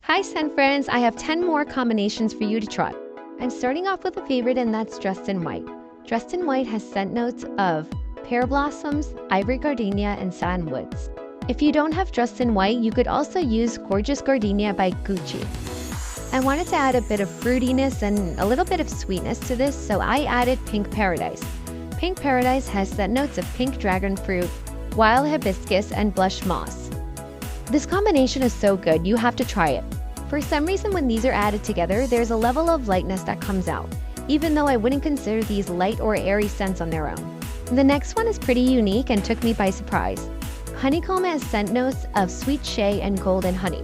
Hi scent friends, I have 10 more combinations for you to try. I'm starting off with a favorite and that's Dressed in White. Dressed in White has scent notes of pear blossoms, ivory gardenia, and sandwoods. If you don't have Dressed in White, you could also use Gorgeous Gardenia by Gucci. I wanted to add a bit of fruitiness and a little bit of sweetness to this, so I added Pink Paradise. Pink Paradise has scent notes of pink dragon fruit, wild hibiscus, and blush moss. This combination is so good, you have to try it. For some reason, when these are added together, there's a level of lightness that comes out, even though I wouldn't consider these light or airy scents on their own. The next one is pretty unique and took me by surprise. Honeycomb has scent notes of sweet shea and golden honey.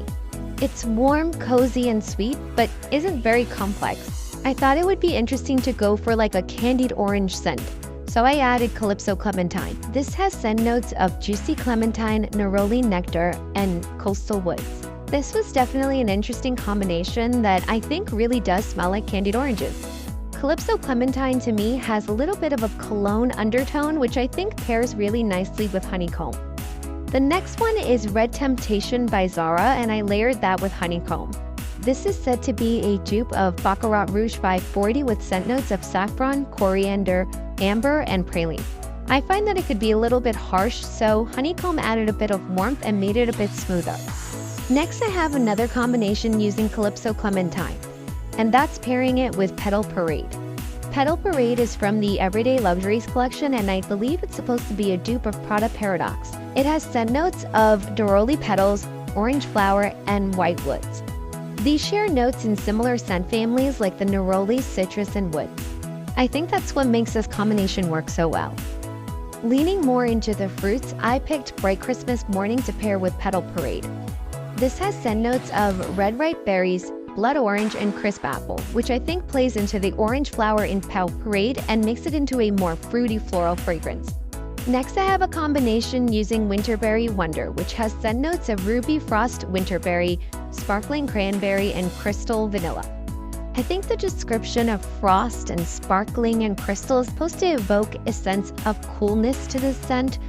It's warm, cozy, and sweet, but isn't very complex. I thought it would be interesting to go for like a candied orange scent, so I added Calypso Clementine. This has scent notes of juicy clementine, neroli nectar, and coastal woods. This was definitely an interesting combination that I think really does smell like candied oranges. Calypso Clementine to me has a little bit of a cologne undertone, which I think pairs really nicely with honeycomb. The next one is Red Temptation by Zara, and I layered that with honeycomb. This is said to be a dupe of Baccarat Rouge 540 with scent notes of saffron, coriander, amber, and praline. I find that it could be a little bit harsh, so honeycomb added a bit of warmth and made it a bit smoother. Next, I have another combination using Calypso Clementine, and that's pairing it with Petal Parade. Petal Parade is from the Everyday Luxuries collection, and I believe it's supposed to be a dupe of Prada Paradox. It has scent notes of neroli petals, orange flower, and white woods. These share notes in similar scent families like the neroli, citrus, and woods. I think that's what makes this combination work so well. Leaning more into the fruits, I picked Bright Christmas Morning to pair with Petal Parade. This has scent notes of red ripe berries, blood orange, and crisp apple, which I think plays into the orange flower in Petal Parade and makes it into a more fruity floral fragrance. Next, I have a combination using Winterberry Wonder, which has scent notes of ruby frost winterberry, sparkling cranberry, and crystal vanilla. I think the description of frost and sparkling and crystal is supposed to evoke a sense of coolness to this scent,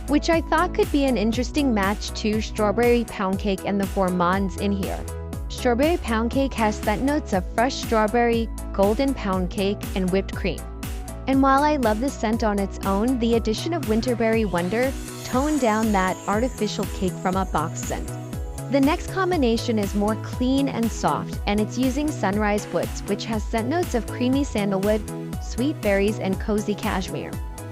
which I thought could be an interesting match to Strawberry Pound Cake and the Gourmands in here. Strawberry Pound Cake has scent notes of fresh strawberry, golden pound cake, and whipped cream. And while I love this scent on its own, the addition of Winterberry Wonder toned down that artificial cake from a box scent. The next combination is more clean and soft, and it's using Sunrise Woods, which has scent notes of creamy sandalwood, sweet berries, and cozy cashmere.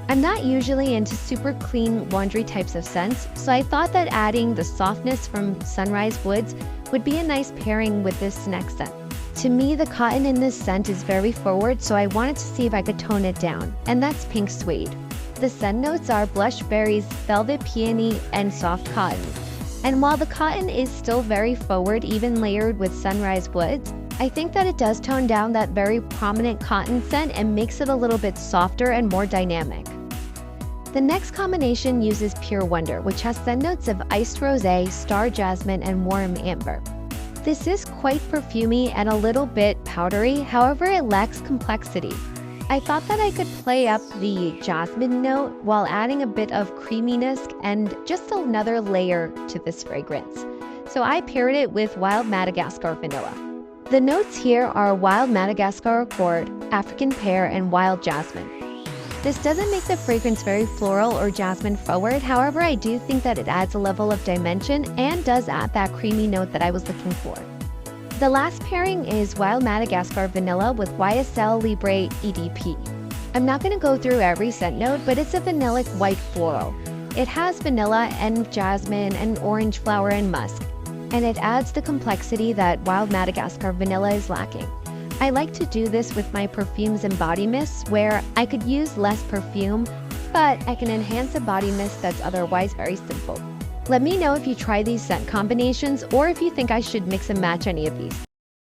I'm not usually into super clean laundry types of scents, so I thought that adding the softness from Sunrise Woods would be a nice pairing with this next scent. To me, the cotton in this scent is very forward, so I wanted to see if I could tone it down, and that's Pink Suede. The scent notes are blush berries, velvet peony, and soft cotton. And while the cotton is still very forward, even layered with Sunrise Woods, I think that it does tone down that very prominent cotton scent and makes it a little bit softer and more dynamic. The next combination uses Pure Wonder, which has scent notes of iced rosé, star jasmine, and warm amber. This is quite perfumey and a little bit powdery, however it lacks complexity. I thought that I could play up the jasmine note while adding a bit of creaminess and just another layer to this fragrance. So I paired it with Wild Madagascar Vanilla. The notes here are Wild Madagascar Accord, African Pear, and Wild Jasmine. This doesn't make the fragrance very floral or jasmine forward, however I do think that it adds a level of dimension and does add that creamy note that I was looking for. The last pairing is Wild Madagascar Vanilla with YSL Libre EDP. I'm not going to go through every scent note, but it's a vanillic white floral. It has vanilla and jasmine and orange flower and musk, and it adds the complexity that Wild Madagascar Vanilla is lacking. I like to do this with my perfumes and body mists, where I could use less perfume, but I can enhance a body mist that's otherwise very simple. Let me know if you try these scent combinations or if you think I should mix and match any of these.